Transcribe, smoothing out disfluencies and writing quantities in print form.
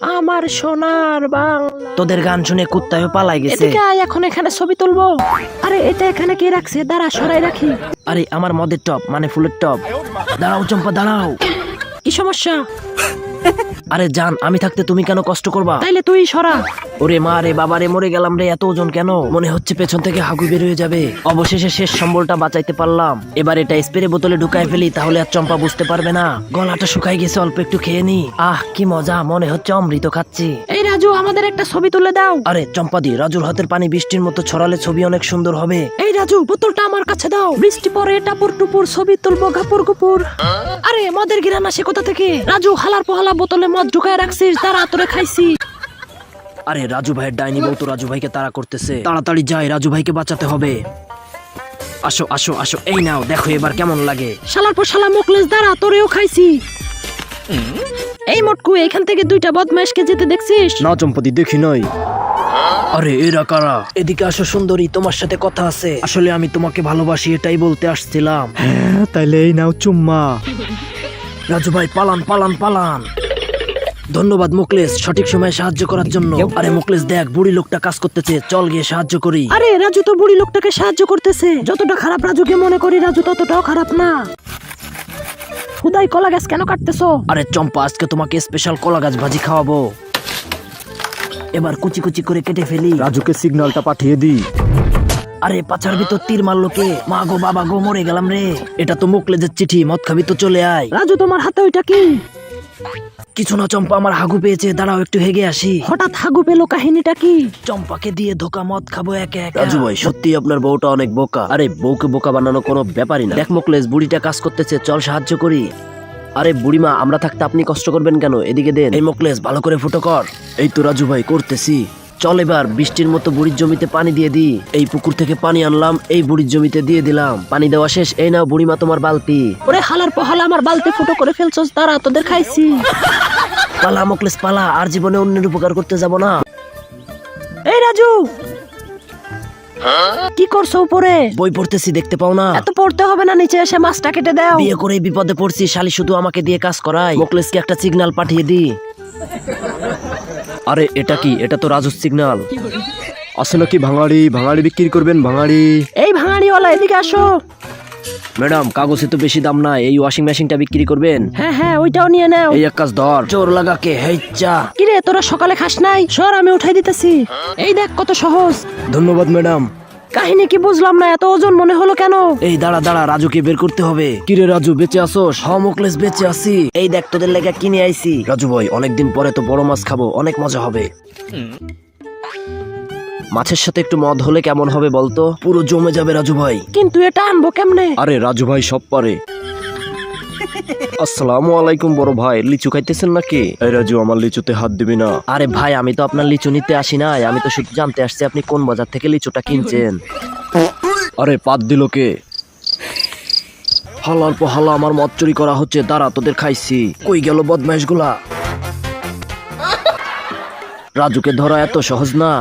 আমার সোনার বাংলা। তোদের গান শুনে কুত্তায় পালাই গেছে। এদিকে আয়, এখন এখানে ছবি তুলবো। আরে এটা এখানে কে রাখছে? দাঁড়া, সরাই রাখি। আরে আমার মদের টপ মানে ফুলের টপ। দাঁড়াও চম্পা দাঁড়াও। কি সমস্যা? আরে জান, আমি থাকতে তুমি কেন কষ্ট করবা? তাইলে তুই সরা। ওরে মা রে বাবা রে, মরে গেলাম রে, এত ওজন কেন? মনে হচ্ছে পেছন থেকে হাগু বের হয়ে যাবে। অবশেষে শেষ সম্বলটা বাঁচাইতে পারলাম। এবার এটা স্প্রে বোতলে ঢুকাই ফেলি, তাহলে আর চম্পা বুঝতে পারবে না। গলাটা শুকাই গেছে, অল্প একটু খেয়ে নি। আহ কি মজা, মনে হচ্ছে অমৃত খাচ্ছি। এই রাজু, আমাদের একটা ছবি তুলে দাও। আরে চম্পাদি, রাজুর হাতের পানি বৃষ্টির মতো ছড়ালে ছবি অনেক সুন্দর হবে। এই রাজু, বোতলটা আমার কাছে দাও। বৃষ্টি পরে টাপুর টুপুর ছবি তুলবো গাপুর গুপুর। আরে মদের গিরান আসে কোথা থেকে? রাজু, হালার পোহালা বোতলে মদ ঢুকায় রাখছিস, তারা তোরে খাইছি। আরে রাজু ভাইয়ের ডাইনি বউ তো রাজু ভাইকে তাড়া করতেছে। তাড়াতাড়ি যাই, রাজু ভাইকে বাঁচাতে হবে। আসো আসো আসো, এই নাও, দেখো এবার কেমন লাগে। শালার পর শালা মুখলেস, দাঁড়া, তোরেও খাইছি। এই মটকু, এখান থেকে দুইটা বদমাইশকে যেতে দেখছিস? না চম্পতি, দেখি নাই। আরে এরা কারা? এদিকে আসো সুন্দরী, তোমার সাথে কথা আছে। আসলে আমি তোমাকে ভালোবাসি, এটাই বলতে আসছিলাম। হ্যাঁ, তাইলে এই নাও চুম্মা। রাজু ভাই পালান পালান পালান। ধন্যবাদ মুকলেশ, সঠিক সময়ে সাহায্য করার জন্য। আরে মুকলেশ দেখ, বুড়ি লোকটা কাজ করতেছে, চল গিয়ে সাহায্য করি। আরে রাজু তো বুড়ি লোকটাকে সাহায্য করতেছে। যতটা খারাপ রাজুকে মনে করি, রাজু ততটাও খারাপ না। হুদাই কলা গাছ কেন কাটতেছো? আরে চম্পা, আজকে তোমাকে স্পেশাল কলা গাছ ভাজি খাওয়াবো। এবার কুচি কুচি করে কেটে ফেলি। রাজুকে সিগন্যালটা পাঠিয়ে দিই। আরে পাছার ভিতর তীর মারলো কে? মা গো বাবা গো, মরে গেলাম রে। এটা তো মুকলেজের চিঠি, মদ খাবি তো চলে আয়। রাজু, তোমার হাতে ওইটা কি? কিছু না চম্পা, আমার হাগু পেয়েছে, দাঁড়াও একটু হেগে আসি। হঠাৎ হাগু পেলো, কাহিনীটা কি? চম্পাকে দিয়ে ধোকা, মদ খাবো একে একে। রাজু ভাই, সত্যি আপনার বউটা অনেক বোকা। আরে বউকে বোকা বানানো কোনো ব্যাপারই না। দেখ মুকলেশ, বুড়িটা কাজ করতেছে, চল সাহায্য করি। আরে বুড়িমা, আমরা থাকতে আপনি কষ্ট করবেন কেন? এদিকে দেন। এই মুকলেশ, ভালো করে ফুটো কর। এই তো রাজু ভাই, করতেছি। চল এবার বৃষ্টির মতো বুড়ির জমিতে পানি দিয়ে দিই। এই পুকুর থেকে পানি আনলাম, এই বুড়ির জমিতে দিয়ে দিলাম। পানি দেওয়া শেষ, এই নাও বুড়িমা তোমার বালতি। ওরে হালার পহালা, আমার বালতি ফুটো করে ফেলছস, দাঁড়া, তোদের খাইছি। পালা মুকলেশ পালা, আর জীবনে অন্যের উপকার করতে যাব না। এই রাজু, কি করছো উপরে? বই পড়তেছি, দেখতে পাও না? এত পড়তে হবে না, নিচে এসে মাছটা কেটে দাও। বিয়ে করে বিপদে পড়ছি, শালি শুধু আমাকে দিয়ে কাজ করায়। মুকলেশকে একটা সিগন্যাল পাঠিয়ে দি। আরে এটা কি? এটা তো রাজুর সিগন্যাল। আসলে কি ভাঙাড়ি? ভাঙাড়ি বিক্রি করবেন ভাঙাড়ি? এই ভাঙাড়িওয়ালা, এদিকে আসো। ম্যাডাম, কাগজে তো বেশি দাম নাই, এই ওয়াশিং মেশিনটা বিক্রি করবেন? হ্যাঁ হ্যাঁ, ওইটাও নিয়ে নাও। এই এক কাজ ধর। জোর লাগাকে হেচ্চা। কিরে, তোরা সকালে খাস নাই? সর, আমি উঠাই দিতেছি। এই দেখ কত সহজ। ধন্যবাদ ম্যাডাম। কাহিনী কি বুঝলাম না, এত ওজন মনে হলো কেন? এই দাঁড়া দাঁড়া, রাজুকে বের করতে হবে। কিরে রাজু, বেঁচে আসোস? হ মুকলেশ, বেঁচে আছি। এই দেখ, তোদের লেগে কিনে আইছি। রাজু ভাই, অনেকদিন পরে তো বড় মাছ খাবো, অনেক মজা হবে। মাছের সাথে একটু মদ হলে কেমন হবে বলতো? পুরো জমে যাবে রাজু ভাই। কিন্তু এটা আনবো কেমনে? আরে রাজু ভাই সব পারে। আসসালামু আলাইকুম বড় ভাই, লিচু খাইতেছেন নাকি? এই রাজু, আমার লিচুতে হাত দিবি না। আরে ভাই, আমি তো আপনার লিচু নিতে আসি নাই, আমি তো শুধু জানতে আসছি আপনি কোন বাজার থেকে লিচুটা কিনছেন। আরে পাত দিল কে? হালার পর হালা, আমার মদ চুরি করা হচ্ছে, দাঁড়া তোদের খাইছি। কই গেল বদমাইশ গুলা? রাজুকে ধরা এত সহজ না।